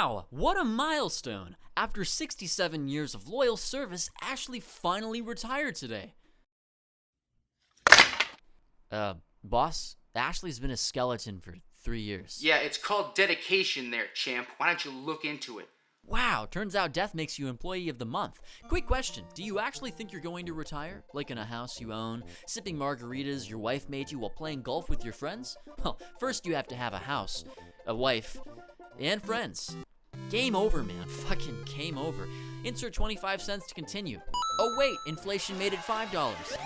Wow, what a milestone! After 67 years of loyal service, Ashley finally retired today. Boss, Ashley's been a skeleton for 3 years. Yeah, it's called dedication there, champ. Why don't you look into it? Wow, turns out death makes you Employee of the Month. Quick question, do you actually think you're going to retire? Like in a house you own, sipping margaritas your wife made you while playing golf with your friends? Well, first you have to have a house, a wife, and friends. Game over, man. Fucking game over. Insert 25 cents to continue. Oh wait, inflation made it $5.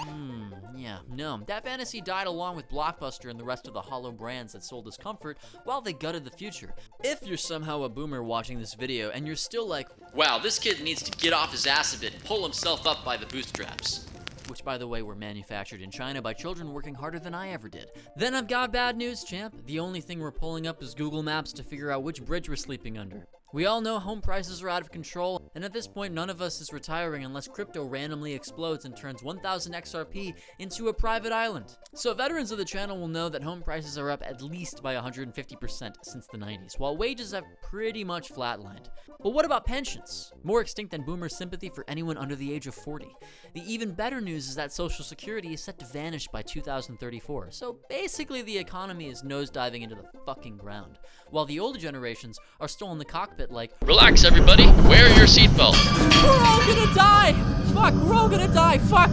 Yeah, no. That fantasy died along with Blockbuster and the rest of the hollow brands that sold us comfort while they gutted the future. If you're somehow a boomer watching this video and you're still like, wow, this kid needs to get off his ass a bit and pull himself up by the bootstraps, which by the way were manufactured in China by children working harder than I ever did, then I've got bad news, champ. The only thing we're pulling up is Google Maps to figure out which bridge we're sleeping under. We all know home prices are out of control, and at this point none of us is retiring unless crypto randomly explodes and turns 1000 XRP into a private island. So veterans of the channel will know that home prices are up at least by 150% since the 90s, while wages have pretty much flatlined. But what about pensions? More extinct than boomer sympathy for anyone under the age of 40. The even better news is that Social Security is set to vanish by 2034, so basically the economy is nosediving into the fucking ground, while the older generations are still in the cockpit like, relax everybody, wear your seatbelt. We're all gonna die! Fuck, we're all gonna die! Fuck!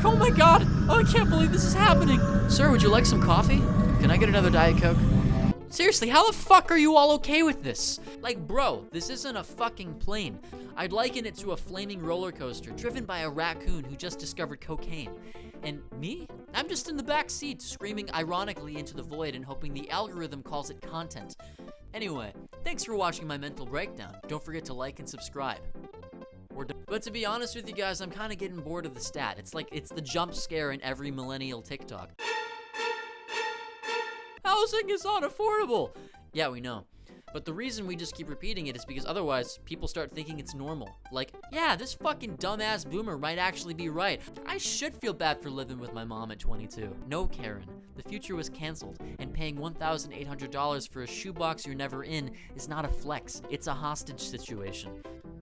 Oh my god! Oh, I can't believe this is happening! Sir, would you like some coffee? Can I get another Diet Coke? Seriously, how the fuck are you all okay with this? Like, bro, this isn't a fucking plane. I'd liken it to a flaming roller coaster driven by a raccoon who just discovered cocaine. And me? I'm just in the back seat screaming ironically into the void and hoping the algorithm calls it content. Anyway, thanks for watching my mental breakdown. Don't forget to like and subscribe. But to be honest with you guys, I'm kind of getting bored of the stat. It's the jump scare in every millennial TikTok. Housing is unaffordable. Yeah, we know. But the reason we just keep repeating it is because otherwise people start thinking it's normal. Like, yeah, this fucking dumbass boomer might actually be right. I should feel bad for living with my mom at 22. No, Karen. The future was canceled, and paying $1,800 for a shoebox you're never in is not a flex. It's a hostage situation.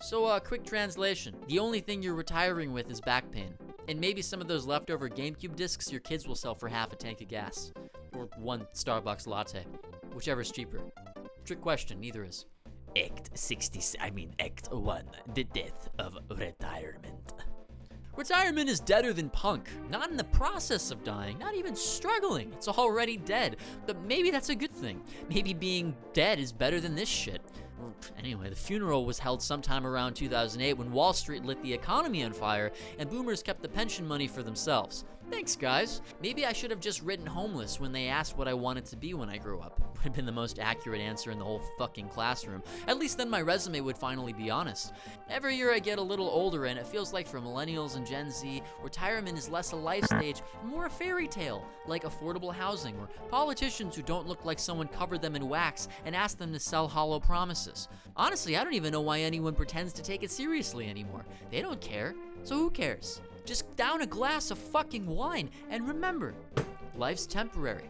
So, quick translation. The only thing you're retiring with is back pain. And maybe some of those leftover GameCube discs your kids will sell for half a tank of gas. Or one Starbucks latte. Whichever's cheaper. Trick question, neither is. Act 1, the death of retirement. Retirement is deader than punk. Not in the process of dying, not even struggling. It's already dead. But maybe that's a good thing. Maybe being dead is better than this shit. Anyway, the funeral was held sometime around 2008 when Wall Street lit the economy on fire and boomers kept the pension money for themselves. Thanks, guys. Maybe I should have just written homeless when they asked what I wanted to be when I grew up. Would have been the most accurate answer in the whole fucking classroom. At least then my resume would finally be honest. Every year I get a little older and it feels like for millennials and Gen Z, retirement is less a life stage and more a fairy tale, like affordable housing or politicians who don't look like someone covered them in wax and asked them to sell hollow promises. Honestly, I don't even know why anyone pretends to take it seriously anymore. They don't care, so who cares? Just down a glass of fucking wine, and remember, life's temporary.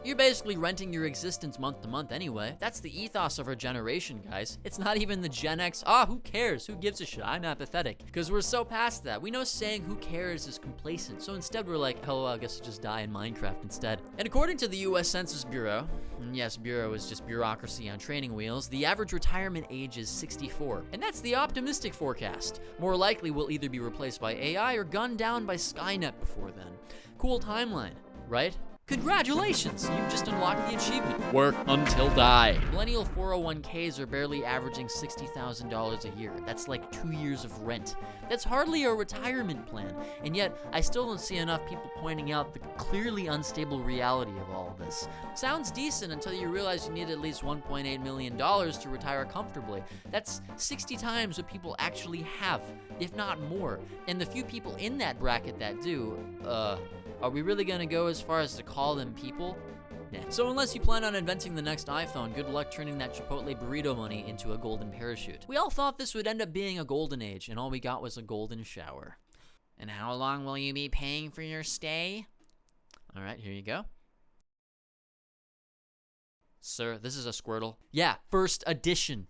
You're basically renting your existence month to month anyway. That's the ethos of our generation, guys. It's not even the Gen X, who cares? Who gives a shit? I'm apathetic. Because we're so past that. We know saying who cares is complacent. So instead we're like, hell, I guess I'll just die in Minecraft instead. And according to the US Census Bureau, and yes, Bureau is just bureaucracy on training wheels, the average retirement age is 64. And that's the optimistic forecast. More likely we'll either be replaced by AI or gunned down by Skynet before then. Cool timeline, right? Congratulations! You've just unlocked the achievement. Work until die. Millennial 401ks are barely averaging $60,000 a year. That's like 2 years of rent. That's hardly a retirement plan. And yet, I still don't see enough people pointing out the clearly unstable reality of all of this. Sounds decent until you realize you need at least $1.8 million to retire comfortably. That's 60 times what people actually have, if not more. And the few people in that bracket that do, are we really gonna go as far as to call them people? Yeah. So unless you plan on inventing the next iPhone, good luck turning that Chipotle burrito money into a golden parachute. We all thought this would end up being a golden age, and all we got was a golden shower. And how long will you be paying for your stay? All right, here you go. Sir, this is a Squirtle. Yeah, first edition.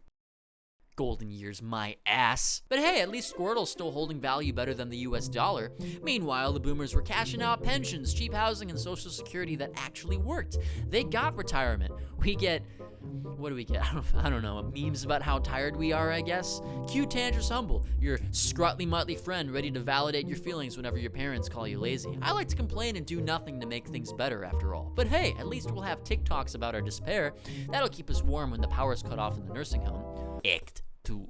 Golden years, my ass. But hey, at least Squirtle's still holding value better than the US dollar. Meanwhile, the boomers were cashing out pensions, cheap housing, and social security that actually worked. They got retirement. We get, what do we get? I don't know, memes about how tired we are, I guess. Cue Tantris Humble, your scrutly motley friend ready to validate your feelings whenever your parents call you lazy. I like to complain and do nothing to make things better after all. But hey, at least we'll have TikToks about our despair. That'll keep us warm when the power's cut off in the nursing home. Act 2,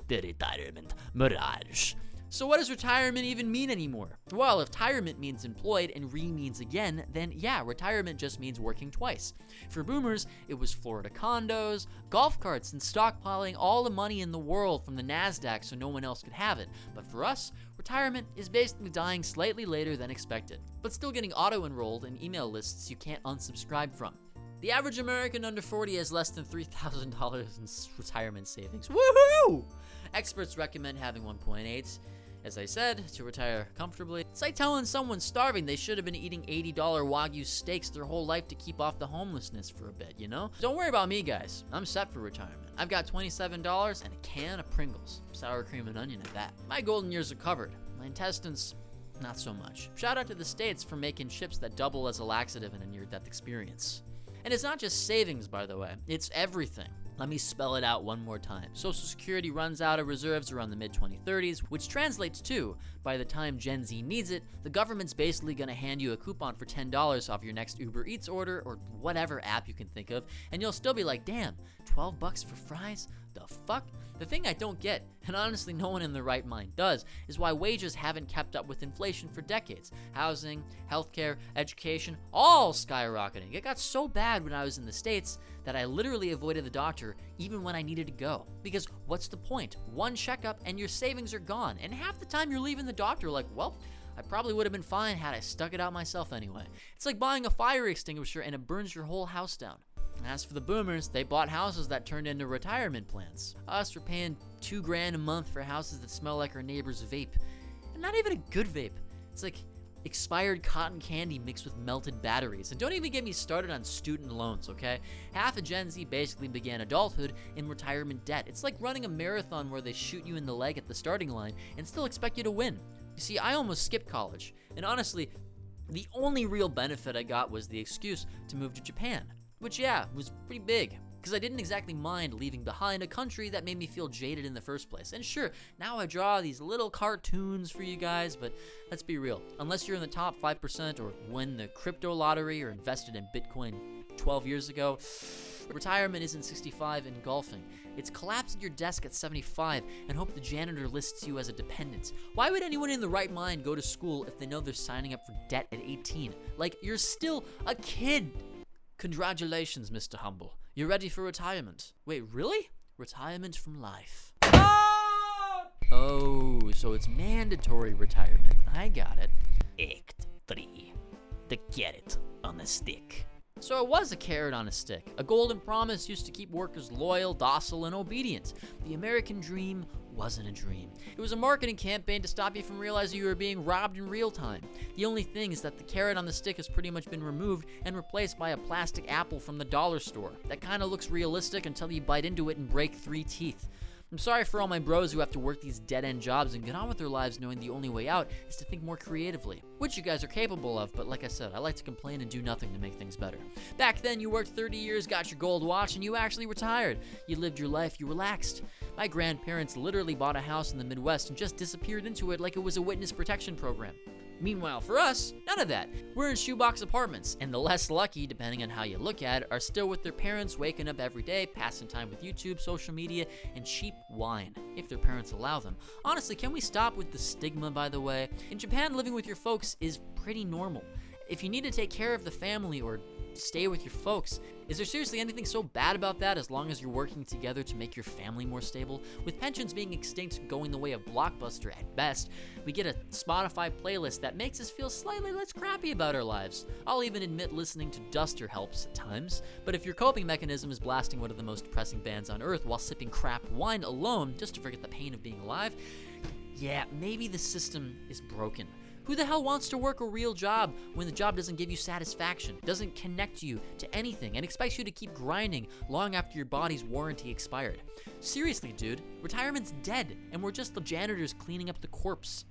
the retirement mirage. So what does retirement even mean anymore? Well, if retirement means employed and means again, then yeah, retirement just means working twice. For boomers, it was Florida condos, golf carts, and stockpiling all the money in the world from the NASDAQ so no one else could have it. But for us, retirement is basically dying slightly later than expected, but still getting auto-enrolled in email lists you can't unsubscribe from. The average American under 40 has less than $3,000 in retirement savings. Woohoo! Experts recommend having 1.8, as I said, to retire comfortably. It's like telling someone starving they should have been eating $80 Wagyu steaks their whole life to keep off the homelessness for a bit, you know? Don't worry about me, guys. I'm set for retirement. I've got $27 and a can of Pringles. Sour cream and onion at that. My golden years are covered. My intestines, not so much. Shout out to the States for making chips that double as a laxative in a near-death experience. And it's not just savings, by the way, it's everything. Let me spell it out one more time. Social Security runs out of reserves around the mid-2030s, which translates to, by the time Gen Z needs it, the government's basically gonna hand you a coupon for $10 off your next Uber Eats order or whatever app you can think of, and you'll still be like, damn, 12 bucks for fries? The fuck? The thing I don't get, and honestly no one in their right mind does, is why wages haven't kept up with inflation for decades. Housing, healthcare, education, all skyrocketing. It got so bad when I was in the States that I literally avoided the doctor even when I needed to go. Because what's the point? One checkup and your savings are gone, and half the time you're leaving the doctor like, well, I probably would have been fine had I stuck it out myself anyway. It's like buying a fire extinguisher and it burns your whole house down. As for the boomers, they bought houses that turned into retirement plans. Us, we're paying $2,000 a month for houses that smell like our neighbor's vape. And not even a good vape. It's like expired cotton candy mixed with melted batteries. And don't even get me started on student loans, okay? Half of Gen Z basically began adulthood in retirement debt. It's like running a marathon where they shoot you in the leg at the starting line and still expect you to win. You see, I almost skipped college. And honestly, the only real benefit I got was the excuse to move to Japan. Which, yeah, was pretty big, because I didn't exactly mind leaving behind a country that made me feel jaded in the first place. And sure, now I draw these little cartoons for you guys, but let's be real. Unless you're in the top 5% or win the crypto lottery or invested in Bitcoin 12 years ago, retirement isn't 65 and golfing. It's collapsing your desk at 75 and hope the janitor lists you as a dependent. Why would anyone in the right mind go to school if they know they're signing up for debt at 18? Like, you're still a kid. Congratulations, Mr. Humble. You're ready for retirement. Wait, really? Retirement from life. Oh, so it's mandatory retirement. I got it. Act 3. The carrot on the stick. So it was a carrot on a stick. A golden promise used to keep workers loyal, docile, and obedient. The American dream wasn't a dream. It was a marketing campaign to stop you from realizing you were being robbed in real time. The only thing is that the carrot on the stick has pretty much been removed and replaced by a plastic apple from the dollar store. That kind of looks realistic until you bite into it and break 3 teeth. I'm sorry for all my bros who have to work these dead-end jobs and get on with their lives knowing the only way out is to think more creatively, which you guys are capable of, but like I said, I like to complain and do nothing to make things better. Back then, you worked 30 years, got your gold watch, and you actually retired. You lived your life, you relaxed. My grandparents literally bought a house in the Midwest and just disappeared into it like it was a witness protection program. Meanwhile, for us, none of that. We're in shoebox apartments, and the less lucky, depending on how you look at it, are still with their parents waking up every day, passing time with YouTube, social media, and cheap wine, if their parents allow them. Honestly, can we stop with the stigma, by the way? In Japan, living with your folks is pretty normal. If you need to take care of the family or stay with your folks, is there seriously anything so bad about that as long as you're working together to make your family more stable? With pensions being extinct going the way of Blockbuster at best, we get a Spotify playlist that makes us feel slightly less crappy about our lives. I'll even admit listening to Duster helps at times, but if your coping mechanism is blasting one of the most depressing bands on earth while sipping crap wine alone just to forget the pain of being alive, yeah, maybe the system is broken. Who the hell wants to work a real job when the job doesn't give you satisfaction, doesn't connect you to anything, and expects you to keep grinding long after your body's warranty expired? Seriously, dude, retirement's dead, and we're just the janitors cleaning up the corpse.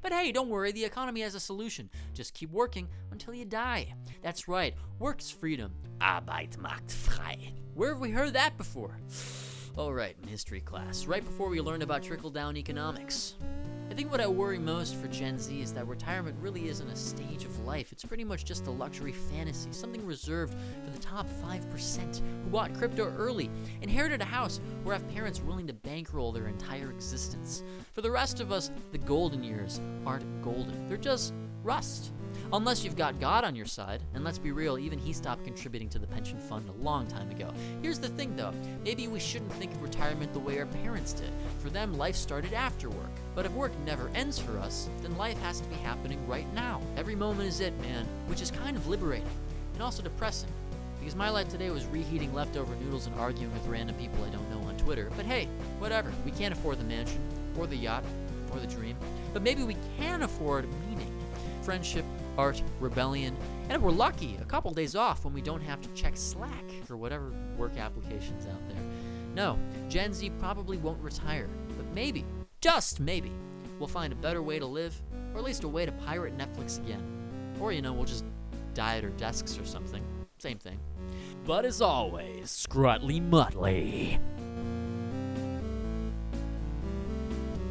But hey, don't worry, the economy has a solution. Just keep working until you die. That's right, work's freedom. Arbeit macht frei. Where have we heard that before? Oh, right, in history class, right before we learned about trickle-down economics. I think what I worry most for Gen Z is that retirement really isn't a stage of life. It's pretty much just a luxury fantasy, something reserved for the top 5% who bought crypto early, inherited a house, or have parents willing to bankroll their entire existence. For the rest of us, the golden years aren't golden. They're just rust. Unless you've got God on your side, and let's be real, even he stopped contributing to the pension fund a long time ago. Here's the thing though, maybe we shouldn't think of retirement the way our parents did. For them, life started after work. But if work never ends for us, then life has to be happening right now. Every moment is it, man, which is kind of liberating, and also depressing. Because my life today was reheating leftover noodles and arguing with random people I don't know on Twitter. But hey, whatever, we can't afford the mansion, or the yacht, or the dream. But maybe we can afford meaning, friendship, art, rebellion, and if we're lucky, a couple days off when we don't have to check Slack for whatever work applications out there. No, Gen Z probably won't retire, but maybe, just maybe, we'll find a better way to live, or at least a way to pirate Netflix again. Or, we'll just die at our desks or something. Same thing. But as always, Scrutly Mutley.